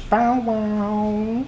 Bow wow.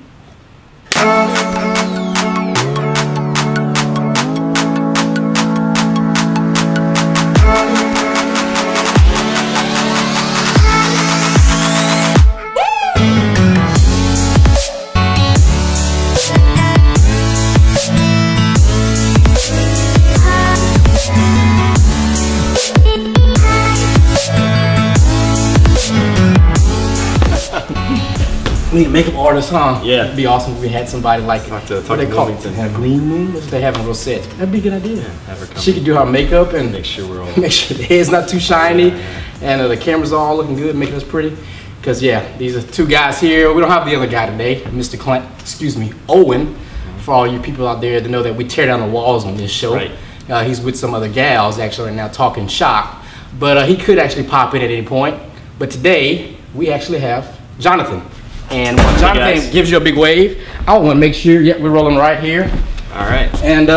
We need makeup artists, huh? Yeah. It'd be awesome if we had somebody like, what they call it? A green room? What they have in those sets? That'd be a good idea. Yeah, have her come she could do our makeup and make sure we're all make sure the hair's not too shiny, and the cameras are all looking good, making us pretty. Because yeah, these are two guys here. We don't have the other guy today, Mr. Owen. For all you people out there to know that we tear down the walls on this show. Right. He's with some other gals actually right now talking shop, but he could actually pop in at any point. But today we actually have Jonathan. And when Jonathan gives you a big wave, I want to make sure, we're rolling right here. All right. And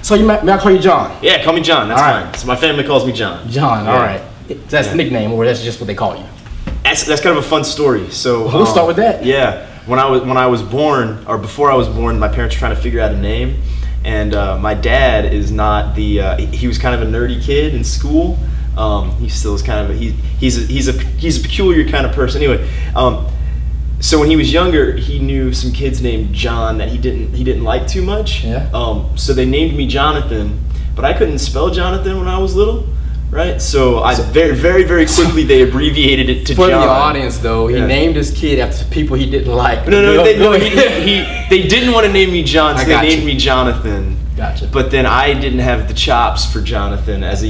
so may I call you John? Yeah, call me John, that's all right. fine. So my family calls me John. John, all right. That's the nickname, or that's just what they call you? That's kind of a fun story. So we'll start with that. Yeah, when I was born, or before I was born, my parents were trying to figure out a name. And my dad is not the, he was kind of a nerdy kid in school. He still is kind of, he's a peculiar kind of person. Anyway, so when he was younger, he knew some kids named John that he didn't like too much. Yeah. So they named me Jonathan, but I couldn't spell Jonathan when I was little, right? So very quickly they abbreviated it to John. For the audience, though, he named his kid after people he didn't like. No, they didn't want to name me John, so they named me Jonathan. Gotcha. But then I didn't have the chops for Jonathan as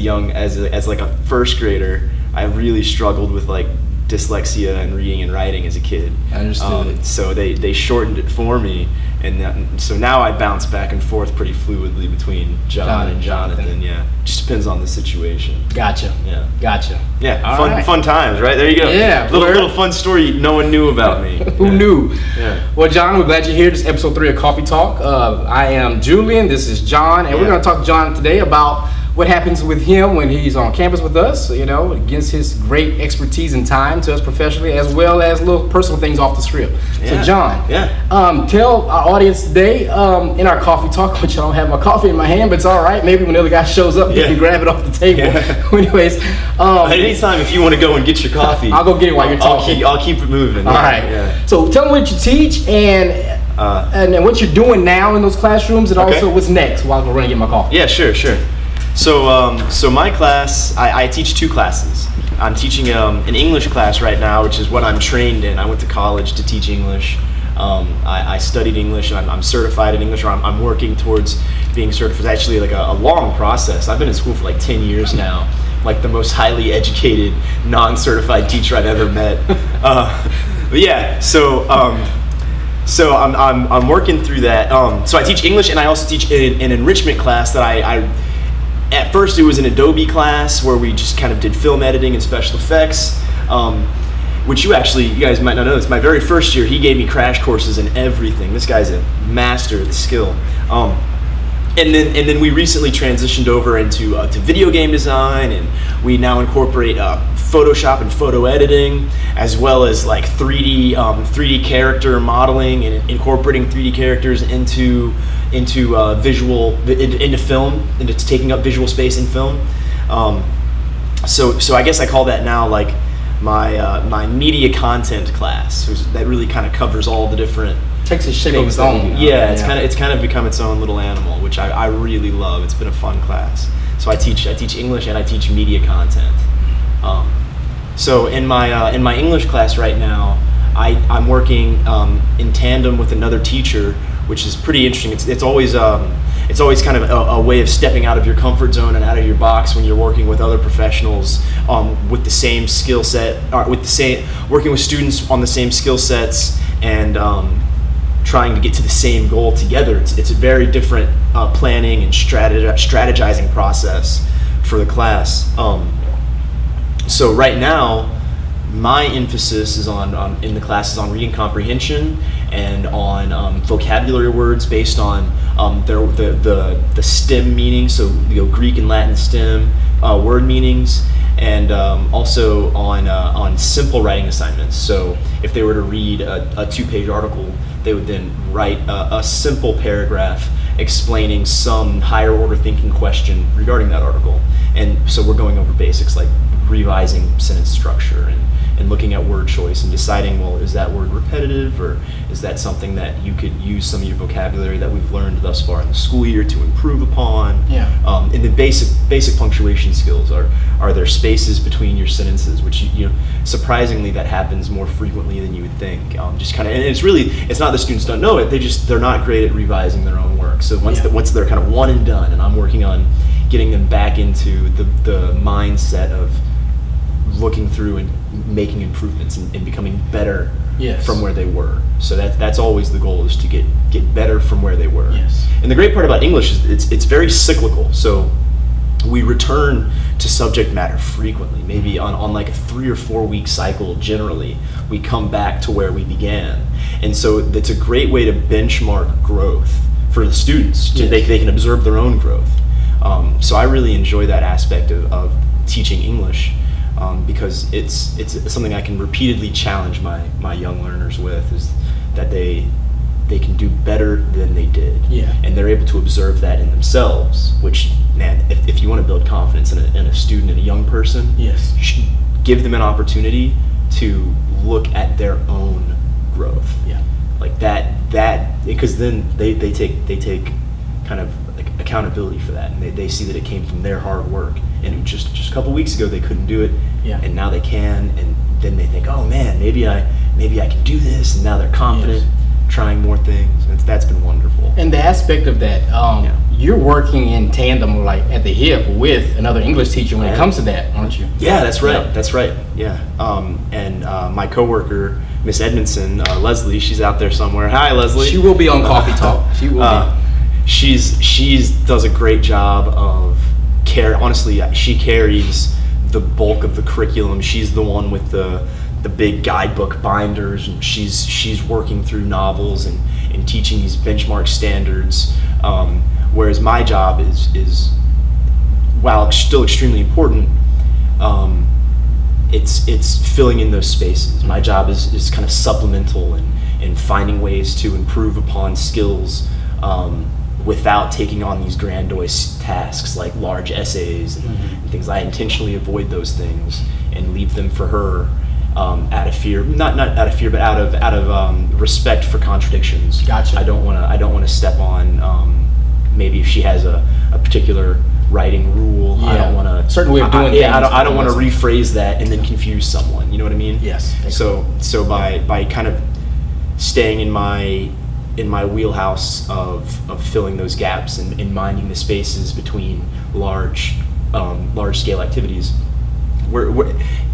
like a first grader. I really struggled with like dyslexia and reading and writing as a kid. I understood. So they shortened it for me, and so now I bounce back and forth pretty fluidly between John and Jonathan. Yeah, just depends on the situation. Gotcha. Yeah. Gotcha. Yeah. Fun times, right? There you go. Yeah. Little fun story no one knew about me. Who knew? Yeah. Well, John, we're glad you're here. This is episode 3 of Coffee Talk. I am Julian. This is John, and we're going to talk to John today about what happens with him when he's on campus with us, you know, against his great expertise and time to us professionally, as well as little personal things off the script. So John, tell our audience today, in our coffee talk, which I don't have my coffee in my hand, but it's all right. Maybe when the other guy shows up, you can grab it off the table. Anyways. Anytime if you want to go and get your coffee. I'll go get it while you're talking. I'll keep it moving. All right. Yeah. So tell me what you teach and what you're doing now in those classrooms, and also what's next while we're running to get my coffee. Yeah, sure. So my class, I teach 2 classes. I'm teaching an English class right now, which is what I'm trained in. I went to college to teach English. I studied English, and I'm certified in English, or I'm working towards being certified. It's actually like a long process. I've been in school for like 10 years now, like the most highly educated, non-certified teacher I've ever met. But yeah, so I'm working through that. So I teach English, and I also teach an enrichment class that I at first it was an Adobe class where we just kind of did film editing and special effects, which you guys might not know. It's my very first year. He gave me crash courses in everything. This guy's a master of the skill. And then we recently transitioned over into to video game design, and we now incorporate Photoshop and photo editing, as well as like 3D character modeling and incorporating 3D characters into film, into taking up visual space in film. So I guess I call that now like my media content class. That really kind of covers all the different takes a shape of its own. Yeah, it's kind of become its own little animal, which I really love. It's been a fun class. So I teach English and I teach media content. So in my English class right now, I'm working in tandem with another teacher, which is pretty interesting. It's always kind of a way of stepping out of your comfort zone and out of your box when you're working with other professionals with the same skill set, or working with students on the same skill sets, and trying to get to the same goal together. It's a very different planning and strategizing process for the class. So right now, my emphasis is in the class is on reading comprehension and on vocabulary words based on the STEM meaning, so Greek and Latin STEM word meanings, and also on simple writing assignments. So if they were to read a 2-page article, they would then write a simple paragraph explaining some higher order thinking question regarding that article. And so we're going over basics like revising sentence structure and looking at word choice and deciding, well, is that word repetitive, or is that something that you could use some of your vocabulary that we've learned thus far in the school year to improve upon? Yeah. And the basic punctuation skills are there spaces between your sentences, which you know, surprisingly that happens more frequently than you would think. Just kind of, and it's not the students don't know it, they're not great at revising their own work. So once they're kind of one and done, and I'm working on getting them back into the mindset of looking through and making improvements and becoming better from where they were. So that's always the goal, is to get better from where they were. Yes. And the great part about English is it's very cyclical. So we return to subject matter frequently, maybe on like a 3 or 4 week cycle. Generally, we come back to where we began. And so it's a great way to benchmark growth for the students. They can observe their own growth. So I really enjoy that aspect of teaching English. Because it's something I can repeatedly challenge my young learners with, is that they can do better than they did. Yeah. And they're able to observe that in themselves, which, man, if you want to build confidence in a student and a young person, yes, give them an opportunity to look at their own growth. Yeah. Like that because then they take kind of like accountability for that, and they see that it came from their hard work. And just a couple weeks ago they couldn't do it, and now they can, and then they think, oh man, maybe I can do this, and now they're confident, trying more things. And that's been wonderful. And the aspect of that, you're working in tandem, like at the hip, with another English teacher when it comes to that, aren't you? Yeah, that's right. Yeah. That's right. Yeah. And my coworker, Miss Edmondson, Leslie, she's out there somewhere. Hi, Leslie. She will be on Coffee Talk. She will be. She's does a great job of honestly, she carries the bulk of the curriculum. She's the one with the big guidebook binders, and she's working through novels and teaching these benchmark standards. Whereas my job is while still extremely important, it's filling in those spaces. My job is kind of supplemental and finding ways to improve upon skills without taking on these grandiose tasks like large essays and things. I intentionally avoid those things and leave them for her, out of fear, not out of fear, but out of respect for contradictions. Gotcha. I don't want to step on maybe if she has a particular writing rule. I don't want to certain way of doing things. I don't want to rephrase that and then confuse someone. You know what I mean? Yes. So by kind of staying in my wheelhouse of filling those gaps and minding the spaces between large scale activities,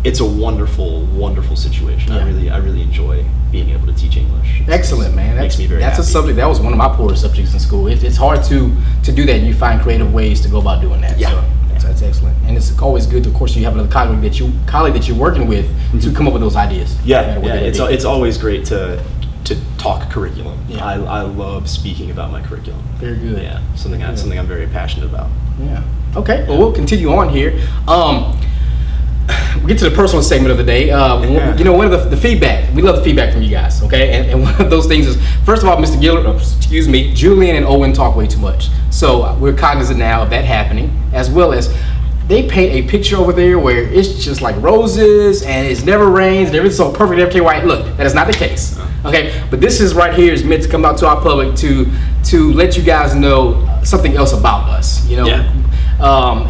it's a wonderful situation. Yeah. I really enjoy being able to teach English. Excellent, man. That makes me very happy. A subject that was one of my poorest subjects in school. It's hard to do that, and you find creative ways to go about doing that. Yeah. So that's excellent, and it's always good. Of course, you have another colleague that you're working with to come up with those ideas. Yeah. It's always great to talk curriculum. Yeah. I love speaking about my curriculum. Very good. Yeah, something I'm very passionate about. Yeah. Okay. Well, we'll continue on here. We'll get to the personal segment of the day. You know, one of the feedback, we love the feedback from you guys, okay? And one of those things is, first of all, Julian and Owen talk way too much. So we're cognizant now of that happening, as well as they paint a picture over there where it's just like roses and it never rains and everything's so perfect, everything white. Look, that is not the case, okay? But this is right here is meant to come out to our public to let you guys know something else about us, you know? Yeah.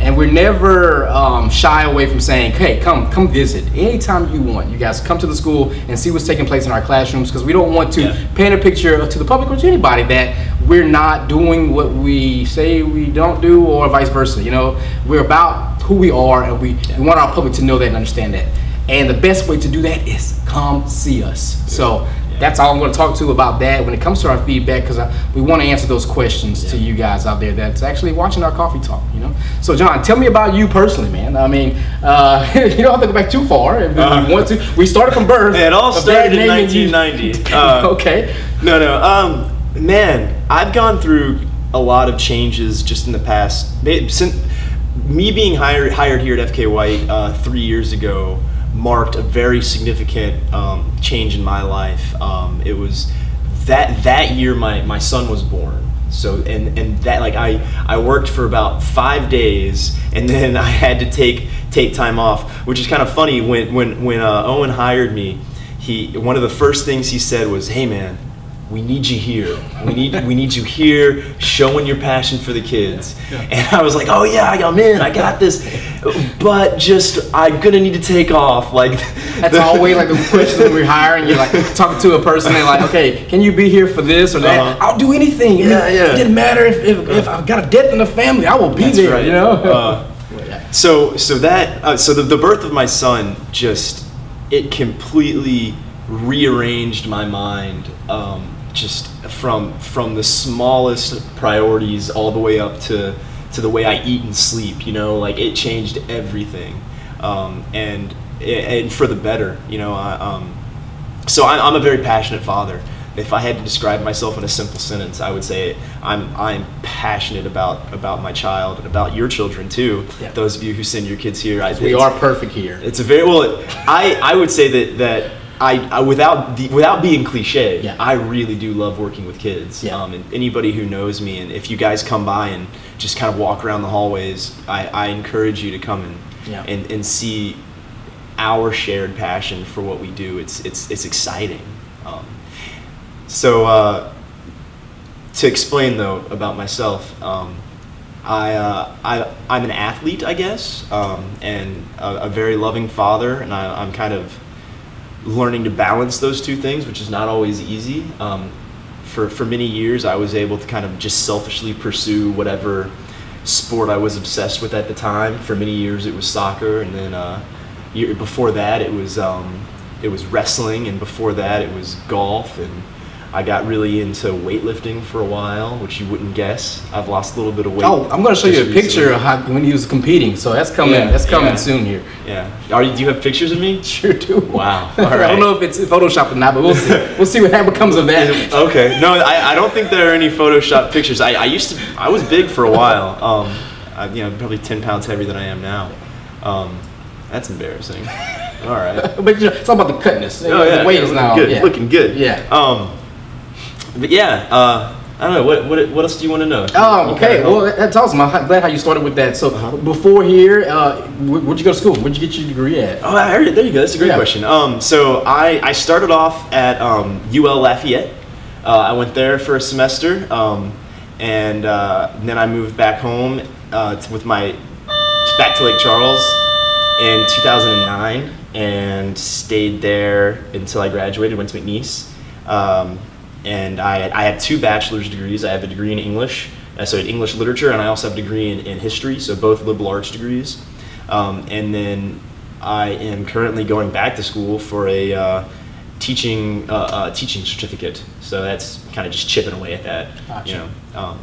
And we're never shy away from saying, hey, come visit anytime you want. You guys come to the school and see what's taking place in our classrooms, because we don't want to paint a picture to the public or to anybody that we're not doing what we say we don't do, or vice versa. You know, we're about who we are, and we want our public to know that and understand that. And the best way to do that is come see us. So that's all I'm going to talk to about that when it comes to our feedback, because we want to answer those questions to you guys out there that's actually watching our coffee talk, you know. So John, tell me about you personally, man. I mean, you don't have to go back too far if you want to. We started from birth. It all started in 1990. Okay. No. Man, I've gone through a lot of changes just in the past. me being hired here at FK White 3 years ago marked a very significant change in my life. It was that year my son was born. So and that, like, I worked for about 5 days, and then I had to take time off, which is kind of funny. When Owen hired me, one of the first things he said was, "Hey man, we need you here. We need you here, showing your passion for the kids." Yeah. And I was like, "Oh yeah, I'm in. I got this." But just, I'm gonna need to take off. Like, that's always like the question when we're hiring. You're like talking to a person and like, "Okay, can you be here for this or that?" I'll do anything. Yeah. It didn't matter if I've got a death in the family. I will be there. Right. You know. So the birth of my son it completely rearranged my mind. Just from the smallest priorities all the way up to the way I eat and sleep, you know, like it changed everything, and for the better, you know. So I'm a very passionate father. If I had to describe myself in a simple sentence, I would say I'm passionate about my child and about your children too. Yeah. Those of you who send your kids here, we are perfect here. It's a very I would say that. I without being cliche, yeah. I really do love working with kids. Yeah. And anybody who knows me, and if you guys come by and just kind of walk around the hallways, I encourage you to come and see our shared passion for what we do. It's exciting. So to explain though about myself, I'm an athlete, I guess, and a very loving father, and I'm kind of learning to balance those two things, which is not always easy. For many years, I was able to kind of just selfishly pursue whatever sport I was obsessed with at the time. For many years, it was soccer, and then before that, it was wrestling, and before that, it was golf, and I got really into weightlifting for a while, which you wouldn't guess. I've lost a little bit of weight. Oh, I'm going to show you a picture of when he was competing. So that's coming. That's coming soon here. Yeah. Do you have pictures of me? Sure do. Wow. All right. I don't know if it's Photoshopped or not, but we'll see. We'll see what becomes of that. Okay. No, I don't think there are any Photoshopped pictures. I was big for a while. Probably 10 pounds heavier than I am now. That's embarrassing. All right. But it's all about the cutness. Oh yeah. The weight is now good. Looking good. Yeah. But yeah, I don't know. What else do you want to know? Okay. Well, that's awesome. I'm glad how you started with that. So before here, where'd you go to school? Where'd you get your degree at? Oh, I heard it. There you go. That's a great question. So I started off at UL Lafayette. I went there for a semester, and then I moved back home back to Lake Charles in 2009, and stayed there until I graduated. Went to McNeese. And I have 2 bachelor's degrees. I have a degree in English, so in English literature, and I also have a degree in history, so both liberal arts degrees. And then I am currently going back to school for a teaching certificate. So that's kind of just chipping away at that. Gotcha. You know.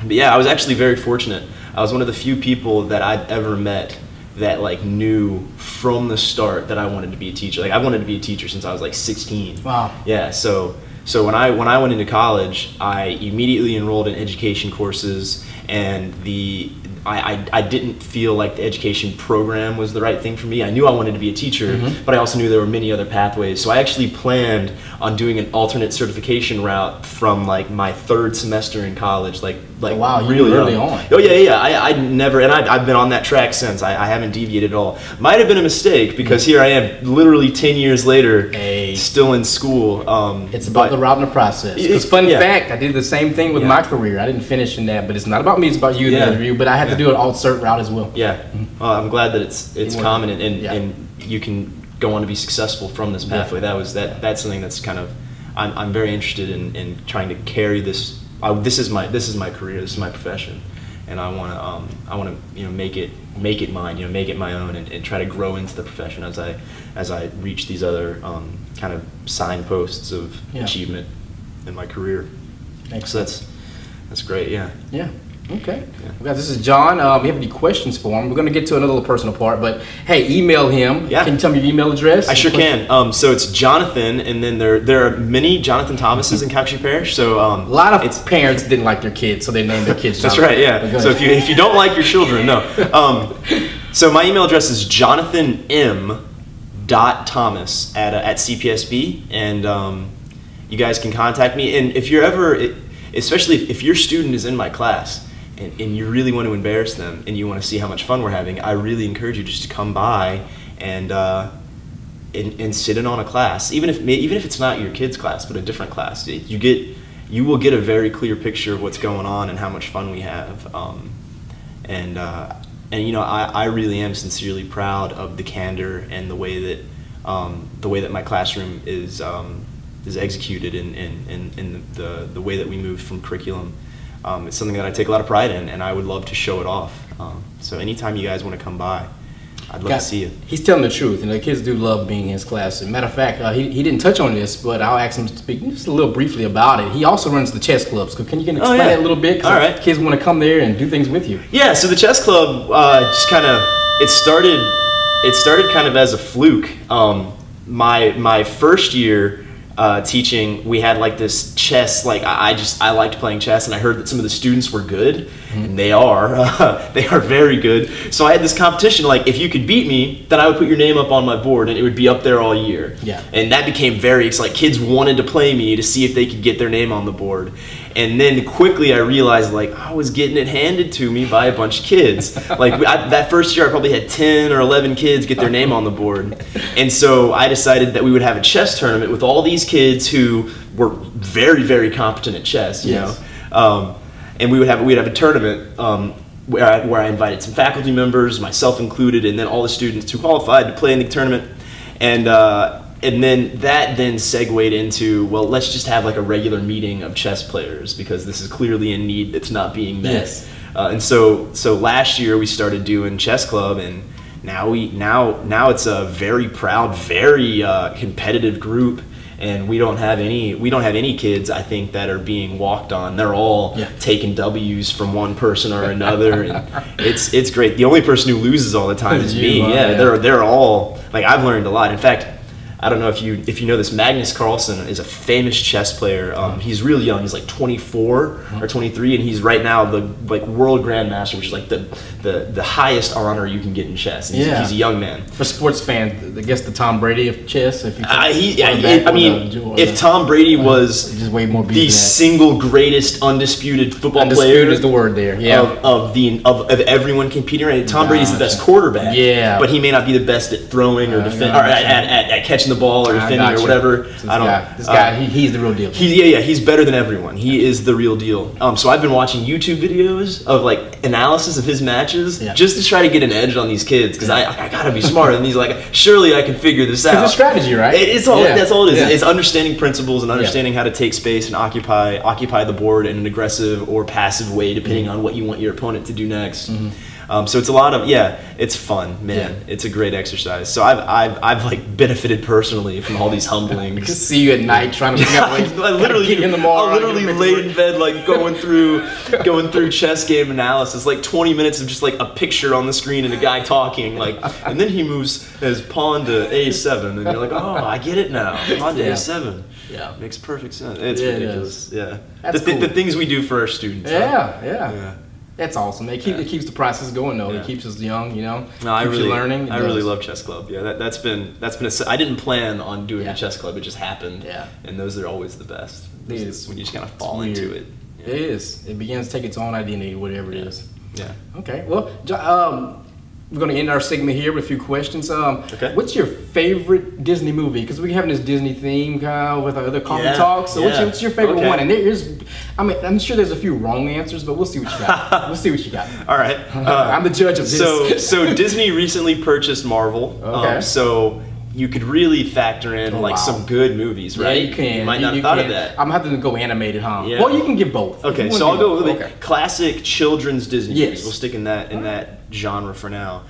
But yeah, I was actually very fortunate. I was one of the few people that I'd ever met that like knew from the start that I wanted to be a teacher. Like I wanted to be a teacher since I was like 16. Wow. Yeah. So when I went into college, I immediately enrolled in education courses, and I didn't feel like the education program was the right thing for me. I knew I wanted to be a teacher, but I also knew there were many other pathways. So I actually planned on doing an alternate certification route from like my 3rd semester in college, like oh, wow, really early on. Oh yeah. I've been on that track since. I haven't deviated at all. Might have been a mistake because here I am, literally 10 years later, still in school. It's about the route and the process. Because fun fact, I did the same thing with my career. I didn't finish in that, but it's not about me. It's about you, the interview. But I had to do an alt-cert route as well. Yeah. Well, I'm glad that it's common and you can go on to be successful from this pathway. That's something that's kind of I'm very interested in trying to carry this. This is my career. This is my profession, and I want to make it mine. Make it my own, and try to grow into the profession as I reach these other kind of signposts of achievement in my career. Excellent. So that's great. Yeah. Yeah. Okay. Yeah. This is John. If you have any questions for him, we're going to get to another little personal part, but hey, email him. Yeah. Can you tell me your email address? I sure can. So it's Jonathan, and then there are many Jonathan Thomases in Cowtree Parish. So a lot of parents didn't like their kids, so they named their kids Jonathan. That's right, yeah. So if you don't like your children, no. So my email address is jonathanm.thomas at CPSB, and you guys can contact me. And if you're ever, especially if your student is in my class, and you really want to embarrass them and you want to see how much fun we're having, I really encourage you just to come by and sit in on a class, even if it's not your kid's class but a different class. You will get a very clear picture of what's going on and how much fun we have. And you know, I really am sincerely proud of the candor and the way that my classroom is executed in the way that we move from curriculum. It's something that I take a lot of pride in, and I would love to show it off. So anytime you guys want to come by, I'd love to see you. He's telling the truth, and the kids do love being in his class. As a matter of fact, he didn't touch on this, but I'll ask him to speak just a little briefly about it. He also runs the chess club. So can you explain that a little bit? All right. Kids want to come there and do things with you. Yeah, so the chess club just kind of, it started kind of as a fluke. My first year teaching, we had like this chess, like I liked playing chess, and I heard that some of the students were good, and they are very good. So I had this competition, like if you could beat me, then I would put your name up on my board and it would be up there all year. Yeah. And that became very, it's like kids wanted to play me to see if they could get their name on the board. And then quickly I realized like I was getting it handed to me by a bunch of kids. Like that first year I probably had 10 or 11 kids get their name on the board. And so I decided that we would have a chess tournament with all these kids who were very, very competent at chess, you know. And we'd have a tournament where I invited some faculty members, myself included, and then all the students who qualified to play in the tournament. And then that segued into, well, let's just have like a regular meeting of chess players because this is clearly a need that's not being met. Yes. And so last year we started doing chess club, and now it's a very proud, very competitive group. And we don't have any kids, I think, that are being walked on. They're all taking W's from one person or another, and it's great. The only person who loses all the time is me. They're all like, I've learned a lot. In fact, I don't know if you know this, Magnus Carlsen is a famous chess player. He's really young. He's like 24 or 23, and he's right now the world grandmaster, which is like the highest honor you can get in chess. He's a young man. For sports fans, I guess the Tom Brady of chess. If Tom Brady was just way more the single greatest undisputed football player. Undisputed is the word there. Yeah. Of everyone competing. Right? Tom Brady's the best quarterback. Yeah. But he may not be the best at throwing or defending or at catching the ball or defending or whatever. So this guy, he's the real deal. He's better than everyone. He is the real deal. So I've been watching YouTube videos of like analysis of his matches just to try to get an edge on these kids, because I gotta be smart. And he's like, surely I can figure this out. It's a strategy, right? That's all it is. Yeah. It's understanding principles and understanding how to take space and occupy the board in an aggressive or passive way, depending on what you want your opponent to do next. So it's a lot of it's fun, man. Yeah. It's a great exercise. So I've like benefited personally from all these humblings. I can see you at night trying to figure out ways I literally lay in bed like going through chess game analysis, like 20 minutes of just like a picture on the screen and a guy talking, like, and then he moves his pawn to a7, and you're like, oh, I get it now. Pawn to a7. Yeah, makes perfect sense. It's ridiculous. Yeah, the things we do for our students. Yeah. That's awesome. It keeps the process going though. It keeps us young, you know. No, I really love chess club. Yeah, that's been I didn't plan on doing a chess club. It just happened. Yeah. And those are always the best. It is when you just kind of fall into it. Yeah. It is. It begins to take its own identity, whatever it is. Yeah. Okay. Well, we're going to end our segment here with a few questions. What's your favorite Disney movie? Because we're having this Disney theme kind of with our other coffee talks. So what's your favorite one? And I'm sure there's a few wrong answers, but we'll see what you got. All right. I'm the judge of this. So Disney recently purchased Marvel. So you could really factor in some good movies, right? Yeah, you can. You might not have thought of that. I'm having to go animated, huh? Yeah. Well, you can give both. Okay, so I'll go with classic children's Disney movies. We'll stick in that genre for now.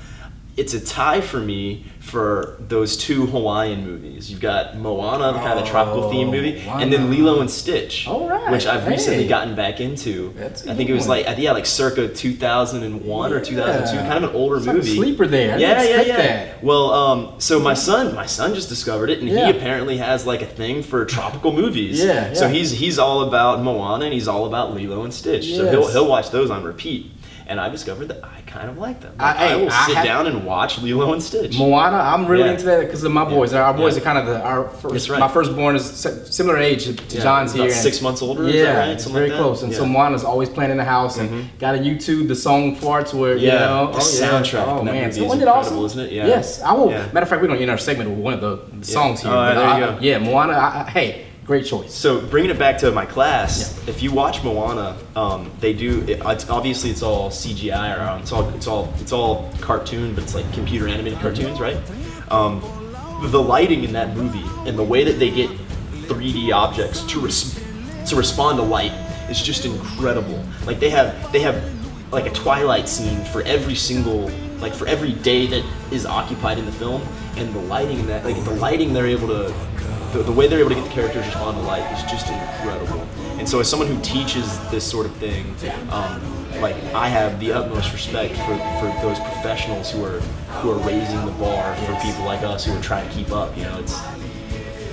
it's a tie for me for those two Hawaiian movies. You've got Moana, the kind of tropical theme movie, and then Lilo and Stitch, which I've recently gotten back into. I think it was like circa 2001 or 2002, kind of an older movie. Like a sleeper there. Yeah. Well, so my son just discovered it, and he apparently has like a thing for tropical movies. So he's all about Moana and he's all about Lilo and Stitch. So he'll watch those on repeat. And I discovered that I kind of like them. I will sit down and watch Lilo and Stitch. Moana, I'm really into that because of my boys. Our boys are kind of our first. My firstborn is similar age to John's here. About 6 months older. Yeah, it's very close. And so Moana's always playing in the house and got a YouTube the song for it where you know the soundtrack. Oh man, so wasn't it awesome? Isn't it? Yeah. Yes, I will. Matter of fact, we're gonna end our segment with one of the songs here. Oh, there you go. Yeah, Moana. Hey. Great choice. So bringing it back to my class, if you watch Moana, they do. It's obviously it's all CGI or it's all cartoon, but it's like computer animated cartoons, right? The lighting in that movie and the way that they get 3D objects to respond to light is just incredible. Like they have like a twilight scene for every day that is occupied in the film, and the lighting in that, like the lighting they're able to. The way they're able to get the characters to respond to light is just incredible. And so as someone who teaches this sort of thing, like I have the utmost respect for those professionals who are raising the bar for people like us who are trying to keep up. You know, it's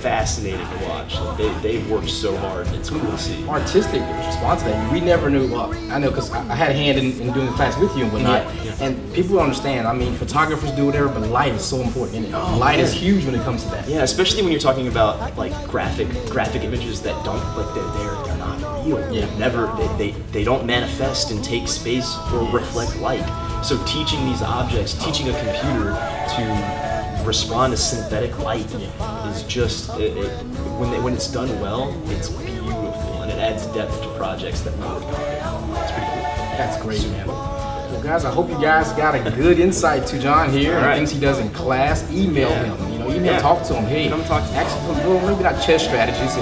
fascinating to watch. Like they've worked so hard, and it's cool to see. Artistic response to that. We never knew. Well, I know because I had a hand in doing the class with you and whatnot. And people don't understand. I mean, photographers do whatever, but light is so important. Light is huge when it comes to that. Yeah, especially when you're talking about like graphic images that don't they're not real. They don't manifest and take space or reflect light. So teaching these objects, teaching a computer to respond to synthetic light is just when it's done well, it's beautiful and it adds depth to projects that we work on. It's pretty cool. That's great, man. Well, guys, I hope you guys got a good insight to John here and things he does in class. Email him. Talk to him. Hey, come talk to him. Ask him, well, maybe not chess strategies.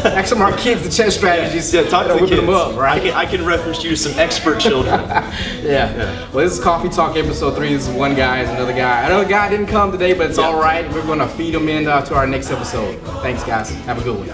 Ask some of our kids the chess strategies. Talk to the kids. Them up, right? I can reference you to some expert children. Well, this is Coffee Talk episode 3. This is one guy, is another guy. Another guy didn't come today, but it's all right. We're going to feed him in to our next episode. Thanks, guys. Have a good one.